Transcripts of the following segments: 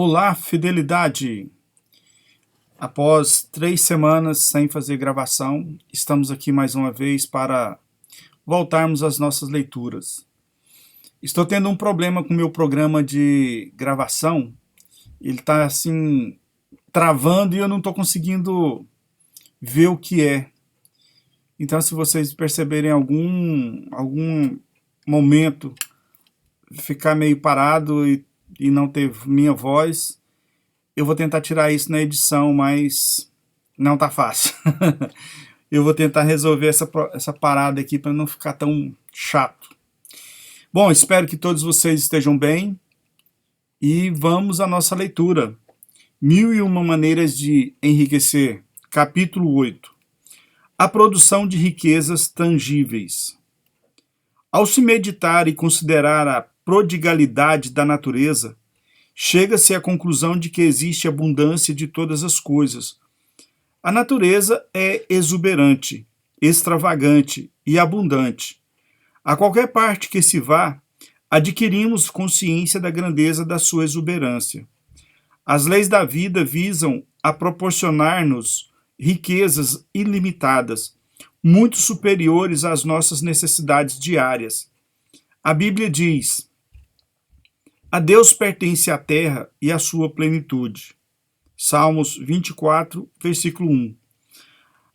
Olá, fidelidade! Após 3 semanas sem fazer gravação, estamos aqui mais uma vez para voltarmos às nossas leituras. Estou tendo um problema com o meu programa de gravação. Ele está assim, travando e eu não estou conseguindo ver o que é. Então, se vocês perceberem algum momento ficar meio parado e não ter minha voz, eu vou tentar tirar isso na edição, mas não tá fácil. Eu vou tentar resolver essa parada aqui para não ficar tão chato. Bom, espero que todos vocês estejam bem e vamos à nossa leitura. 1001 maneiras de enriquecer, capítulo 8. A produção de riquezas tangíveis. Ao se meditar e considerar a prodigalidade da natureza, chega-se à conclusão de que existe abundância de todas as coisas. A natureza é exuberante, extravagante e abundante. A qualquer parte que se vá, adquirimos consciência da grandeza da sua exuberância. As leis da vida visam a proporcionar-nos riquezas ilimitadas, muito superiores às nossas necessidades diárias. A Bíblia diz: a Deus pertence a terra e a sua plenitude. Salmos 24, versículo 1.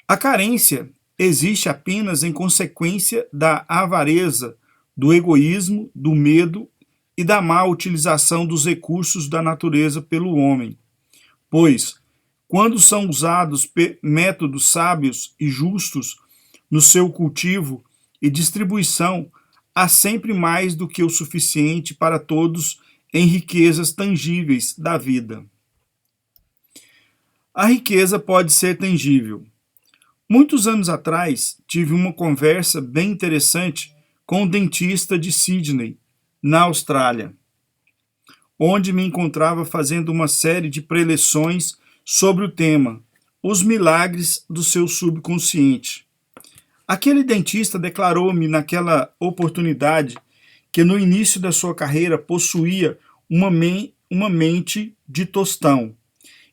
A carência existe apenas em consequência da avareza, do egoísmo, do medo e da má utilização dos recursos da natureza pelo homem. Pois, quando são usados métodos sábios e justos no seu cultivo e distribuição, há sempre mais do que o suficiente para todos em riquezas tangíveis da vida. A riqueza pode ser tangível. Muitos anos atrás, tive uma conversa bem interessante com um dentista de Sydney, na Austrália, onde me encontrava fazendo uma série de preleções sobre o tema Os Milagres do seu Subconsciente. Aquele dentista declarou-me naquela oportunidade que no início da sua carreira possuía uma mente de tostão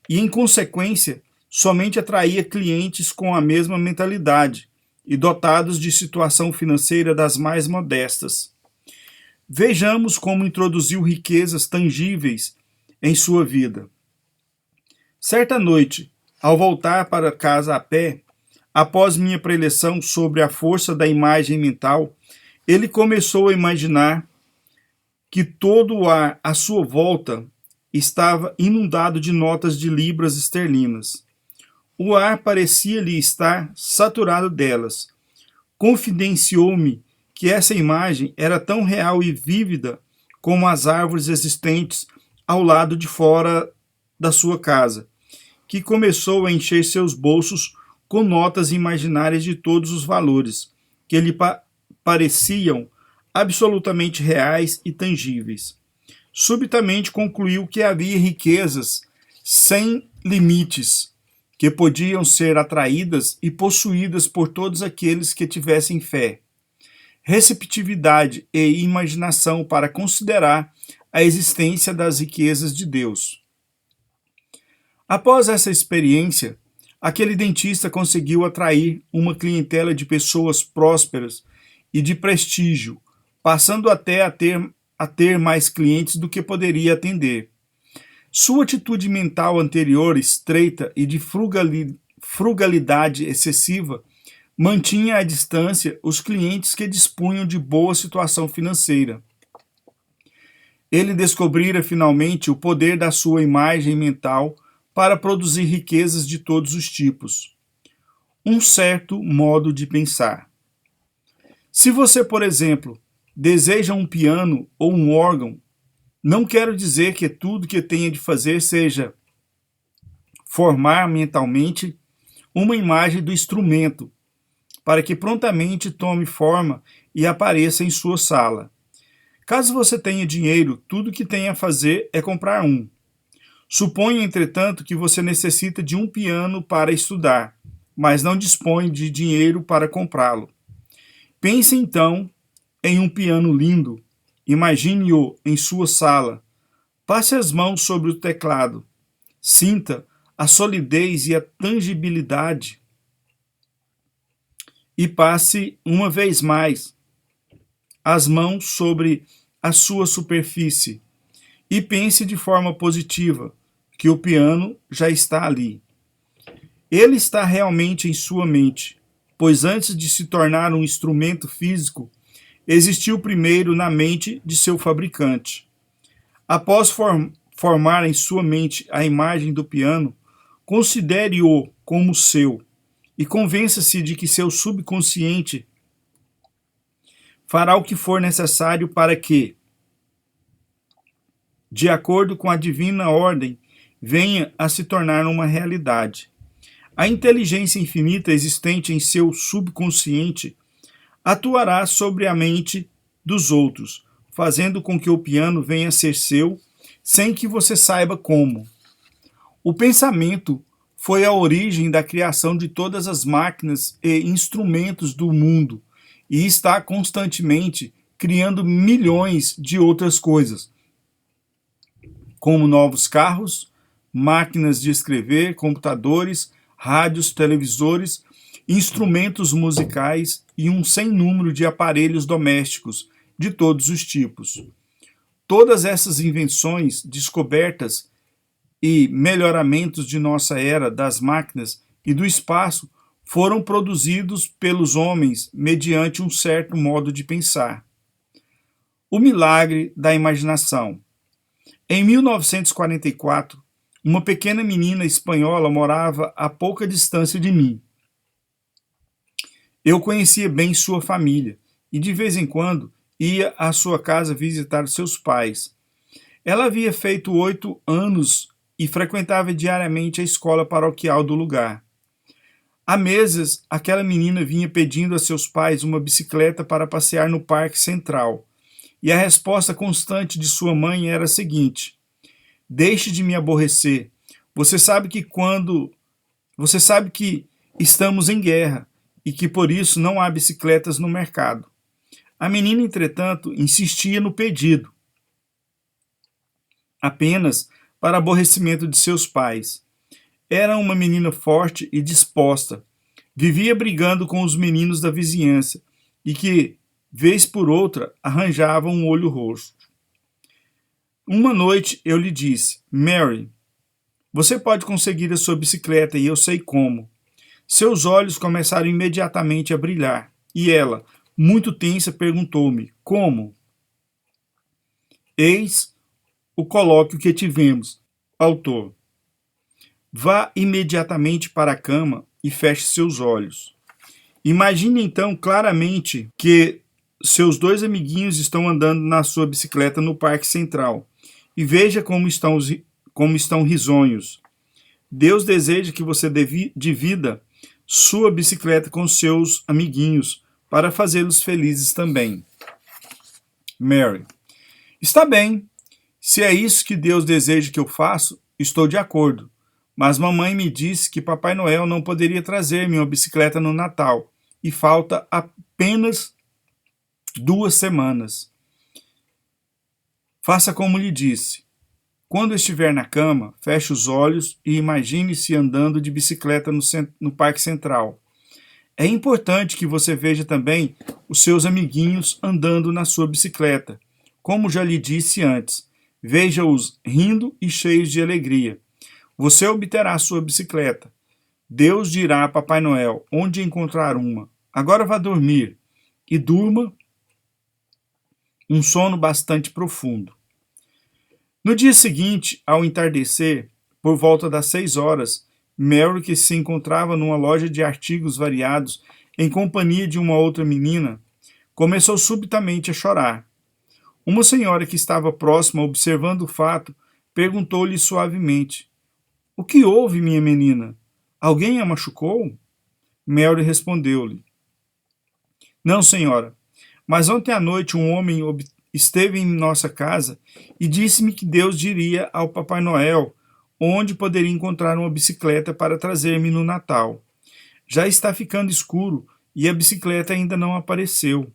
e, em consequência, somente atraía clientes com a mesma mentalidade e dotados de situação financeira das mais modestas. Vejamos como introduziu riquezas tangíveis em sua vida. Certa noite, ao voltar para casa a pé, após minha preleção sobre a força da imagem mental, ele começou a imaginar que todo o ar à sua volta estava inundado de notas de libras esterlinas. O ar parecia-lhe estar saturado delas. Confidenciou-me que essa imagem era tão real e vívida como as árvores existentes ao lado de fora da sua casa, que começou a encher seus bolsos com notas imaginárias de todos os valores, que lhe pareciam absolutamente reais e tangíveis. Subitamente concluiu que havia riquezas sem limites, que podiam ser atraídas e possuídas por todos aqueles que tivessem fé, receptividade e imaginação para considerar a existência das riquezas de Deus. Após essa experiência, aquele dentista conseguiu atrair uma clientela de pessoas prósperas e de prestígio, passando até a ter mais clientes do que poderia atender. Sua atitude mental anterior, estreita e de frugalidade excessiva, mantinha à distância os clientes que dispunham de boa situação financeira. Ele descobrira finalmente o poder da sua imagem mental para produzir riquezas de todos os tipos. Um certo modo de pensar. Se você, por exemplo, deseja um piano ou um órgão, não quero dizer que tudo que tenha de fazer seja formar mentalmente uma imagem do instrumento, para que prontamente tome forma e apareça em sua sala. Caso você tenha dinheiro, tudo que tem a fazer é comprar um. Suponho, entretanto, que você necessita de um piano para estudar, mas não dispõe de dinheiro para comprá-lo. Pense então em um piano lindo, imagine-o em sua sala, Passe as mãos sobre o teclado. Sinta a solidez e a tangibilidade. E passe uma vez mais as mãos sobre a sua superfície. E pense de forma positiva que o piano já está ali. Ele está realmente em sua mente, pois antes de se tornar um instrumento físico, existiu primeiro na mente de seu fabricante. Após formar em sua mente a imagem do piano, considere-o como seu e convença-se de que seu subconsciente fará o que for necessário para que, de acordo com a divina ordem, venha a se tornar uma realidade. A inteligência infinita existente em seu subconsciente atuará sobre a mente dos outros, fazendo com que o piano venha a ser seu, sem que você saiba como. O pensamento foi a origem da criação de todas as máquinas e instrumentos do mundo e está constantemente criando milhões de outras coisas, como novos carros, máquinas de escrever, computadores, rádios, televisores, instrumentos musicais e um sem número de aparelhos domésticos de todos os tipos. Todas essas invenções, descobertas e melhoramentos de nossa era das máquinas e do espaço foram produzidos pelos homens mediante um certo modo de pensar. O milagre da imaginação. Em 1944, uma pequena menina espanhola morava a pouca distância de mim. Eu conhecia bem sua família e de vez em quando ia à sua casa visitar seus pais. Ela havia feito 8 anos e frequentava diariamente a escola paroquial do lugar. Há meses, aquela menina vinha pedindo a seus pais uma bicicleta para passear no Parque Central, e a resposta constante de sua mãe era a seguinte: deixe de me aborrecer. Você sabe que estamos em guerra e que por isso não há bicicletas no mercado. A menina, entretanto, insistia no pedido, apenas para aborrecimento de seus pais. Era uma menina forte e disposta. Vivia brigando com os meninos da vizinhança e que, vez por outra, arranjava um olho roxo. Uma noite eu lhe disse: Mary, você pode conseguir a sua bicicleta e eu sei como. Seus olhos começaram imediatamente a brilhar e ela, muito tensa, perguntou-me: como? Eis o colóquio que tivemos. Autor: vá imediatamente para a cama e feche seus olhos. Imagine então claramente que seus 2 amiguinhos estão andando na sua bicicleta no Parque Central e veja como estão risonhos. Deus deseja que você divida sua bicicleta com seus amiguinhos para fazê-los felizes também. Mary: está bem. Se é isso que Deus deseja que eu faça, estou de acordo. Mas mamãe me disse que Papai Noel não poderia trazer-me uma bicicleta no Natal e falta apenas 2 semanas. Faça como lhe disse. Quando estiver na cama, feche os olhos e imagine-se andando de bicicleta no Parque Central. É importante que você veja também os seus amiguinhos andando na sua bicicleta. Como já lhe disse antes, veja-os rindo e cheios de alegria. Você obterá sua bicicleta. Deus dirá a Papai Noel onde encontrar uma. Agora vá dormir e durma um sono bastante profundo. No dia seguinte, ao entardecer, por volta das 6 horas, Mary, que se encontrava numa loja de artigos variados em companhia de uma outra menina, começou subitamente a chorar. Uma senhora que estava próxima, observando o fato, perguntou-lhe suavemente: o que houve, minha menina? Alguém a machucou? Mary respondeu-lhe: não, senhora, mas ontem à noite um homem esteve em nossa casa e disse-me que Deus diria ao Papai Noel onde poderia encontrar uma bicicleta para trazer-me no Natal. Já está ficando escuro e a bicicleta ainda não apareceu.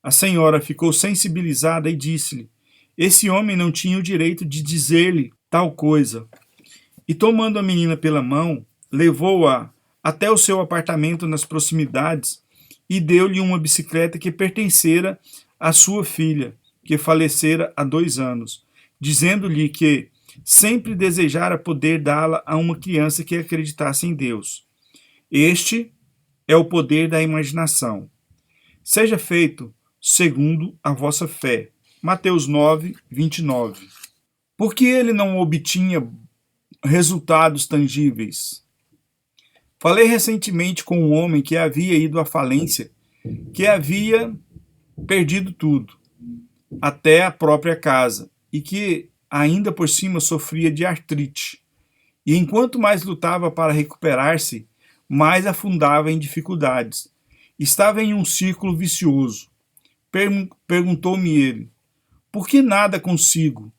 A senhora ficou sensibilizada e disse-lhe: Esse homem não tinha o direito de dizer-lhe tal coisa. E tomando a menina pela mão, levou-a até o seu apartamento nas proximidades e deu-lhe uma bicicleta que pertencera à sua filha, que falecera há 2 anos, dizendo-lhe que sempre desejara poder dá-la a uma criança que acreditasse em Deus. Este é o poder da imaginação. Seja feito segundo a vossa fé. Mateus 9, 29. Porque ele não obtinha resultados tangíveis? Falei recentemente com um homem que havia ido à falência, que havia perdido tudo, até a própria casa, e que ainda por cima sofria de artrite. E enquanto mais lutava para recuperar-se, mais afundava em dificuldades. Estava em um círculo vicioso. Perguntou-me ele: por que nada consigo?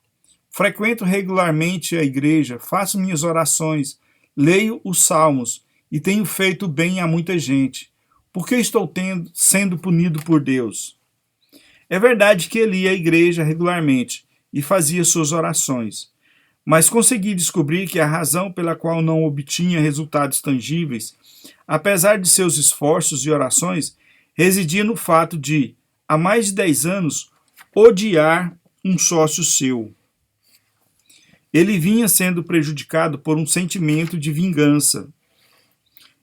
Frequento regularmente a igreja, faço minhas orações, leio os salmos e tenho feito bem a muita gente. Por que estou sendo punido por Deus? É verdade que ele ia à igreja regularmente e fazia suas orações, mas consegui descobrir que a razão pela qual não obtinha resultados tangíveis, apesar de seus esforços e orações, residia no fato de, há mais de 10 anos, odiar um sócio seu. Ele vinha sendo prejudicado por um sentimento de vingança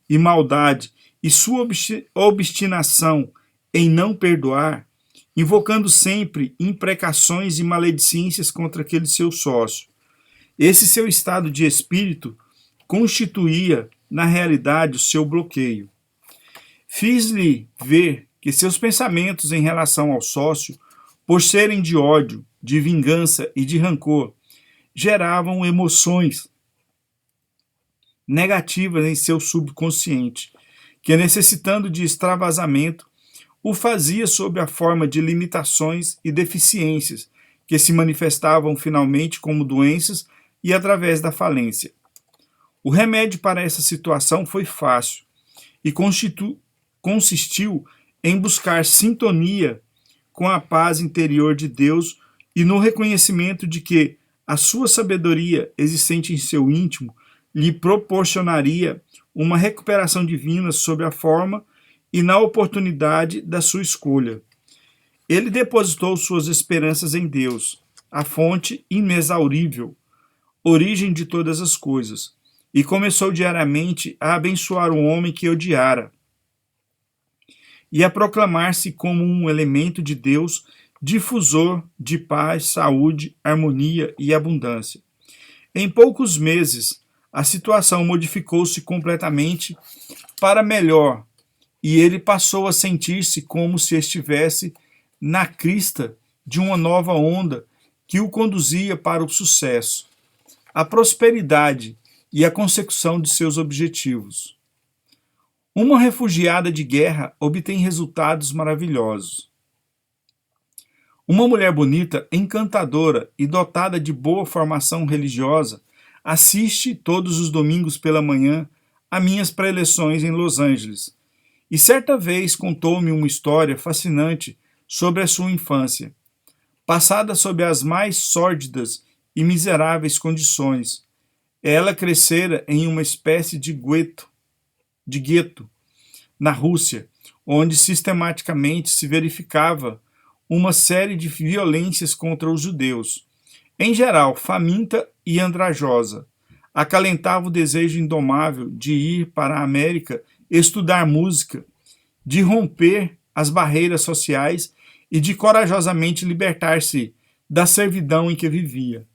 e maldade, e sua obstinação em não perdoar, invocando sempre imprecações e maledicências contra aquele seu sócio. Esse seu estado de espírito constituía, na realidade, o seu bloqueio. Fiz-lhe ver que seus pensamentos em relação ao sócio, por serem de ódio, de vingança e de rancor, geravam emoções negativas em seu subconsciente, que, necessitando de extravasamento, o fazia sob a forma de limitações e deficiências, que se manifestavam finalmente como doenças e através da falência. O remédio para essa situação foi fácil e consistiu em buscar sintonia com a paz interior de Deus e no reconhecimento de que a sua sabedoria existente em seu íntimo lhe proporcionaria uma recuperação divina sob a forma e na oportunidade da sua escolha. Ele depositou suas esperanças em Deus, a fonte inexaurível, origem de todas as coisas, e começou diariamente a abençoar o homem que odiara e a proclamar-se como um elemento de Deus, difusor de paz, saúde, harmonia e abundância. Em poucos meses, a situação modificou-se completamente para melhor e ele passou a sentir-se como se estivesse na crista de uma nova onda que o conduzia para o sucesso, a prosperidade e a consecução de seus objetivos. Uma refugiada de guerra obtém resultados maravilhosos. Uma mulher bonita, encantadora e dotada de boa formação religiosa assiste todos os domingos pela manhã a minhas preleções em Los Angeles. E certa vez contou-me uma história fascinante sobre a sua infância, passada sob as mais sórdidas e miseráveis condições. Ela crescera em uma espécie de gueto na Rússia, onde sistematicamente se verificava uma série de violências contra os judeus. Em geral, faminta e andrajosa, acalentava o desejo indomável de ir para a América estudar música, de romper as barreiras sociais e de corajosamente libertar-se da servidão em que vivia.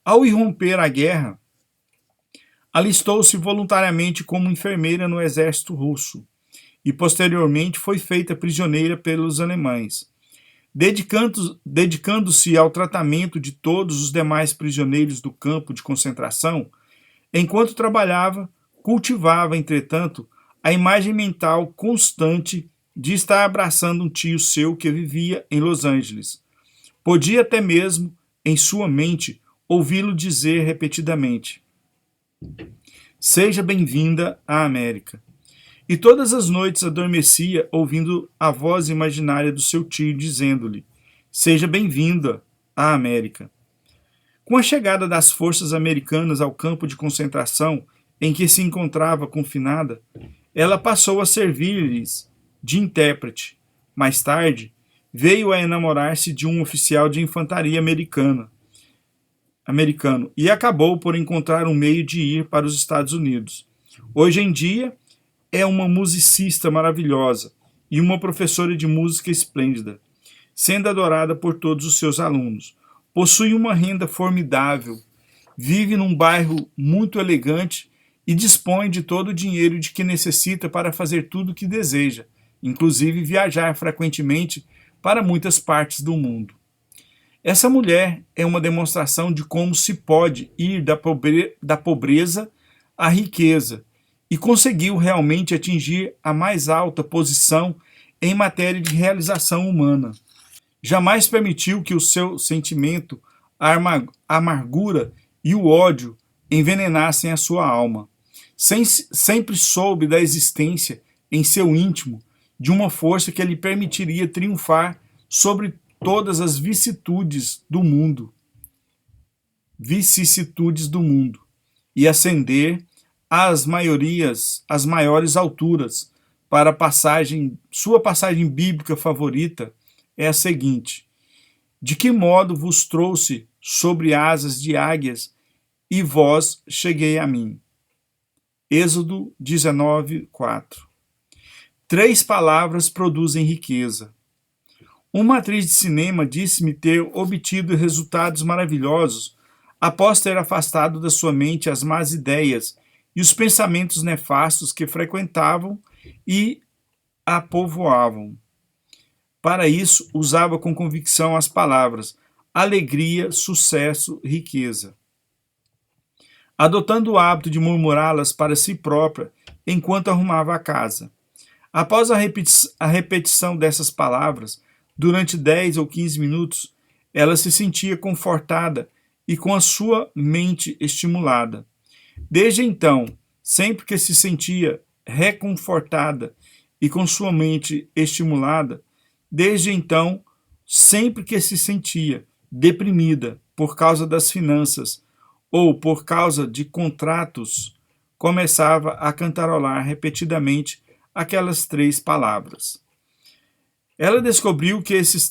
Ao irromper a guerra, alistou-se voluntariamente como enfermeira no exército russo e posteriormente foi feita prisioneira pelos alemães. Dedicando-se ao tratamento de todos os demais prisioneiros do campo de concentração, enquanto trabalhava, cultivava, entretanto, a imagem mental constante de estar abraçando um tio seu que vivia em Los Angeles. Podia até mesmo, em sua mente, ouvi-lo dizer repetidamente: "Seja bem-vinda à América." E todas as noites adormecia ouvindo a voz imaginária do seu tio dizendo-lhe: Seja bem-vinda à América. Com a chegada das forças americanas ao campo de concentração em que se encontrava confinada, ela passou a servir-lhes de intérprete. Mais tarde, veio a enamorar-se de um oficial de infantaria americano e acabou por encontrar um meio de ir para os Estados Unidos. Hoje em dia, é uma musicista maravilhosa e uma professora de música esplêndida, sendo adorada por todos os seus alunos. Possui uma renda formidável, vive num bairro muito elegante e dispõe de todo o dinheiro de que necessita para fazer tudo o que deseja, inclusive viajar frequentemente para muitas partes do mundo. Essa mulher é uma demonstração de como se pode ir da pobreza à riqueza e conseguiu realmente atingir a mais alta posição em matéria de realização humana. Jamais permitiu que o seu sentimento, a amargura e o ódio envenenassem a sua alma. Sempre soube da existência em seu íntimo de uma força que lhe permitiria triunfar sobre todas as vicissitudes do mundo e ascender às maiores alturas. Para sua passagem bíblica favorita é a seguinte: de que modo vos trouxe sobre asas de águias e vós cheguei a mim. Êxodo 19:4. 3 palavras produzem riqueza. Uma atriz de cinema disse-me ter obtido resultados maravilhosos após ter afastado da sua mente as más ideias e os pensamentos nefastos que frequentavam e a povoavam. Para isso, usava com convicção as palavras alegria, sucesso, riqueza, adotando o hábito de murmurá-las para si própria enquanto arrumava a casa. Após a repetição dessas palavras, durante 10 ou 15 minutos, ela se sentia confortada e com a sua mente estimulada. Desde então, sempre que se sentia reconfortada e com sua mente estimulada, desde então, sempre que se sentia deprimida por causa das finanças ou por causa de contratos, começava a cantarolar repetidamente aquelas 3 palavras. Ela descobriu que essas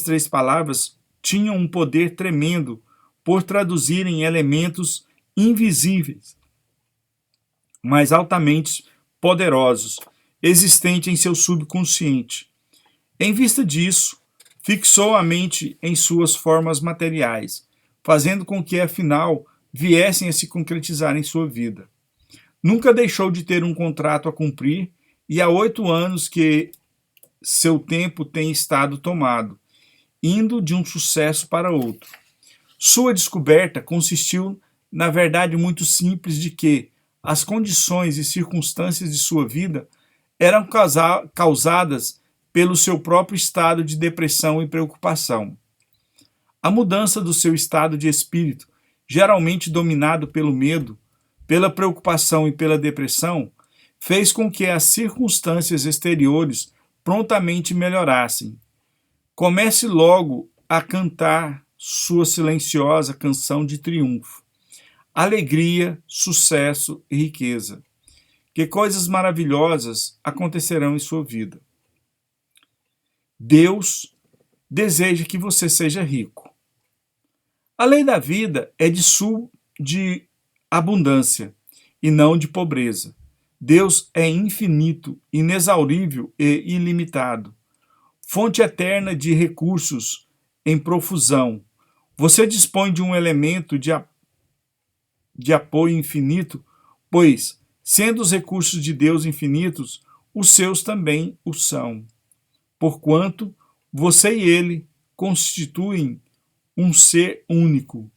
3 palavras tinham um poder tremendo por traduzirem elementos invisíveis, mas altamente poderosos, existentes em seu subconsciente. Em vista disso, fixou a mente em suas formas materiais, fazendo com que, afinal, viessem a se concretizar em sua vida. Nunca deixou de ter um contrato a cumprir e há 8 anos que seu tempo tem estado tomado, indo de um sucesso para outro. Sua descoberta consistiu na verdade muito simples de que as condições e circunstâncias de sua vida eram causadas pelo seu próprio estado de depressão e preocupação. A mudança do seu estado de espírito, geralmente dominado pelo medo, pela preocupação e pela depressão, fez com que as circunstâncias exteriores prontamente melhorassem. Comece logo a cantar sua silenciosa canção de triunfo. Alegria, sucesso e riqueza. Que coisas maravilhosas acontecerão em sua vida. Deus deseja que você seja rico. A lei da vida é de abundância e não de pobreza. Deus é infinito, inexaurível e ilimitado, fonte eterna de recursos em profusão. Você dispõe de um elemento de apoio infinito, pois, sendo os recursos de Deus infinitos, os seus também o são. Porquanto você e ele constituem um ser único.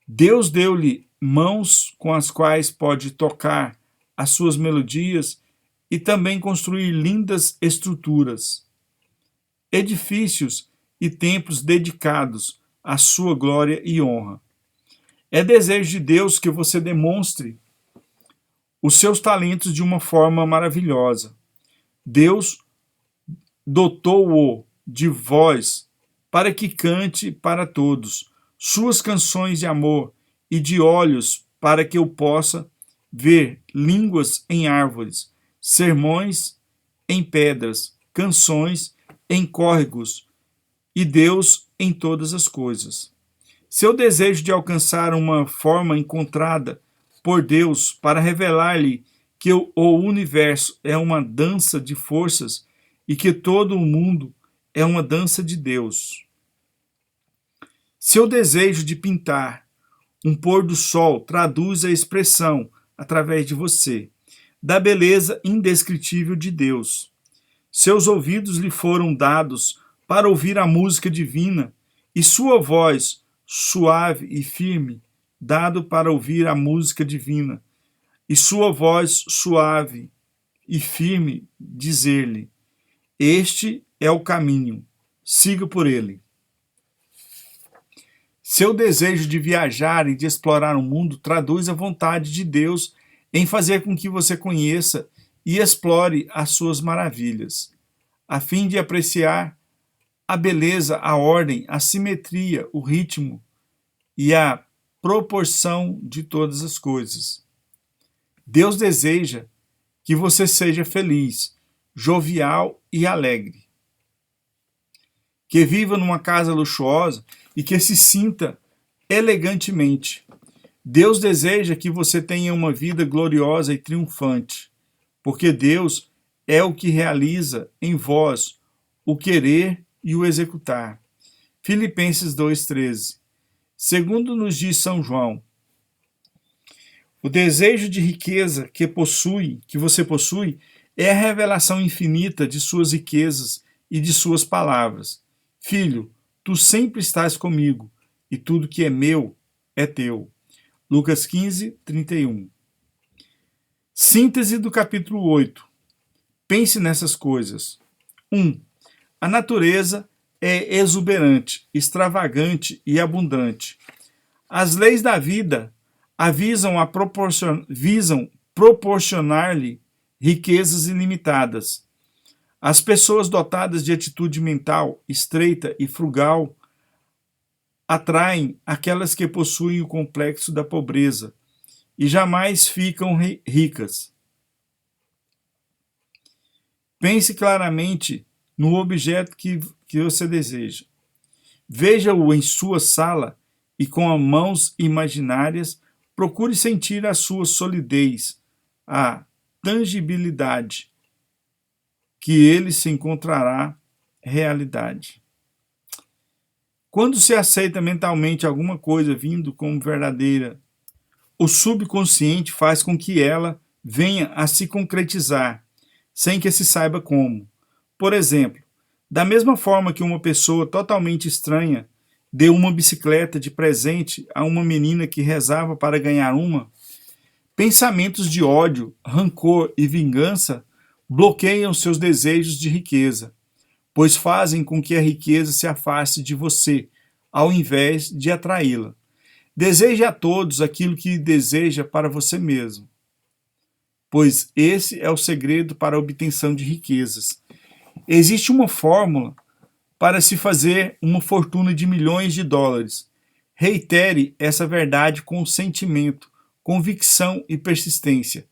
Deus deu-lhe mãos com as quais pode tocar as suas melodias e também construir lindas estruturas, edifícios e templos dedicados à sua glória e honra. É desejo de Deus que você demonstre os seus talentos de uma forma maravilhosa. Deus dotou-o de voz, para que cante para todos, suas canções de amor, e de olhos, para que eu possa ver línguas em árvores, sermões em pedras, canções em córregos, e Deus em todas as coisas. Seu desejo de alcançar uma forma encontrada por Deus para revelar-lhe que o universo é uma dança de forças e que todo o mundo é uma dança de Deus. Seu desejo de pintar um pôr do sol traduz a expressão, através de você, da beleza indescritível de Deus. Seus ouvidos lhe foram dados para ouvir a música divina e sua voz, suave e firme, dado para ouvir a música divina, e sua voz suave e firme dizer-lhe: este é o caminho, siga por ele. Seu desejo de viajar e de explorar o mundo traduz a vontade de Deus em fazer com que você conheça e explore as suas maravilhas, a fim de apreciar a beleza, a ordem, a simetria, o ritmo e a proporção de todas as coisas. Deus deseja que você seja feliz, jovial e alegre, que viva numa casa luxuosa e que se sinta elegantemente. Deus deseja que você tenha uma vida gloriosa e triunfante, porque Deus é o que realiza em vós o querer e o executar. Filipenses 2,13. Segundo nos diz São João, o desejo de riqueza que você possui, é a revelação infinita de suas riquezas e de suas palavras. Filho, tu sempre estás comigo, e tudo que é meu é teu. Lucas 15:31. Síntese do capítulo 8. Pense nessas coisas. 1. A natureza é exuberante, extravagante e abundante. As leis da vida visam proporcionar-lhe riquezas ilimitadas. As pessoas dotadas de atitude mental estreita e frugal atraem aquelas que possuem o complexo da pobreza e jamais ficam ricas. Pense claramente no objeto que você deseja. Veja-o em sua sala e com as mãos imaginárias procure sentir a sua solidez, a tangibilidade, que ele se encontrará realidade. Quando se aceita mentalmente alguma coisa vindo como verdadeira, o subconsciente faz com que ela venha a se concretizar, sem que se saiba como. Por exemplo, da mesma forma que uma pessoa totalmente estranha deu uma bicicleta de presente a uma menina que rezava para ganhar uma, pensamentos de ódio, rancor e vingança bloqueiam seus desejos de riqueza, pois fazem com que a riqueza se afaste de você, ao invés de atraí-la. Deseje a todos aquilo que deseja para você mesmo, pois esse é o segredo para a obtenção de riquezas. Existe uma fórmula para se fazer uma fortuna de milhões de dólares. Reitere essa verdade com sentimento, convicção e persistência,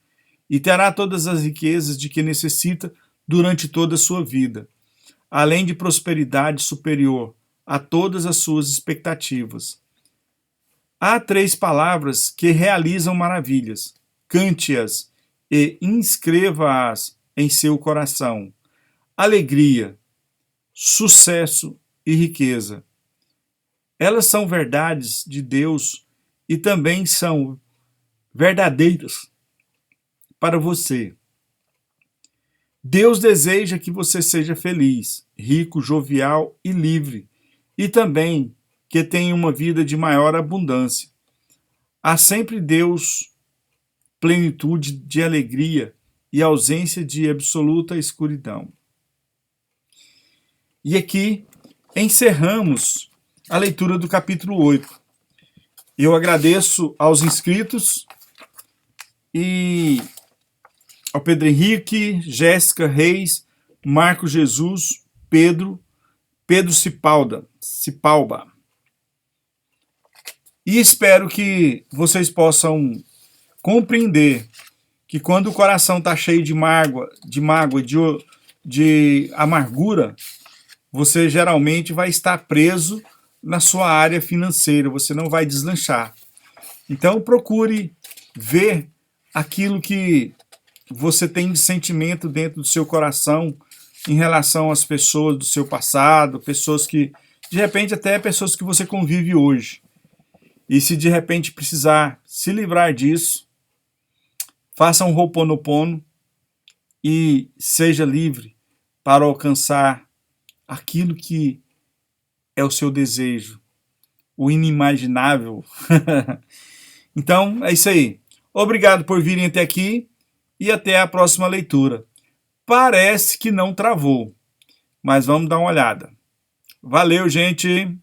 e terá todas as riquezas de que necessita durante toda a sua vida, além de prosperidade superior a todas as suas expectativas. Há 3 palavras que realizam maravilhas. Cante-as e inscreva-as em seu coração: alegria, sucesso e riqueza. Elas são verdades de Deus e também são verdadeiras para você. Deus deseja que você seja feliz, rico, jovial e livre, e também que tenha uma vida de maior abundância. Há sempre Deus, plenitude de alegria e ausência de absoluta escuridão. E aqui encerramos a leitura do capítulo 8. Eu agradeço aos inscritos e ao Pedro Henrique, Jéssica Reis, Marco Jesus, Pedro, Pedro Cipalba. E espero que vocês possam compreender que quando o coração está cheio de mágoa, de amargura, você geralmente vai estar preso na sua área financeira, você não vai deslanchar. Então procure ver aquilo que você tem de sentimento dentro do seu coração em relação às pessoas do seu passado, pessoas que, de repente, até pessoas que você convive hoje. E se de repente precisar se livrar disso, faça um Ho'oponopono e seja livre para alcançar aquilo que é o seu desejo, o inimaginável. Então, é isso aí. Obrigado por virem até aqui e até a próxima leitura. Parece que não travou, mas vamos dar uma olhada. Valeu, gente!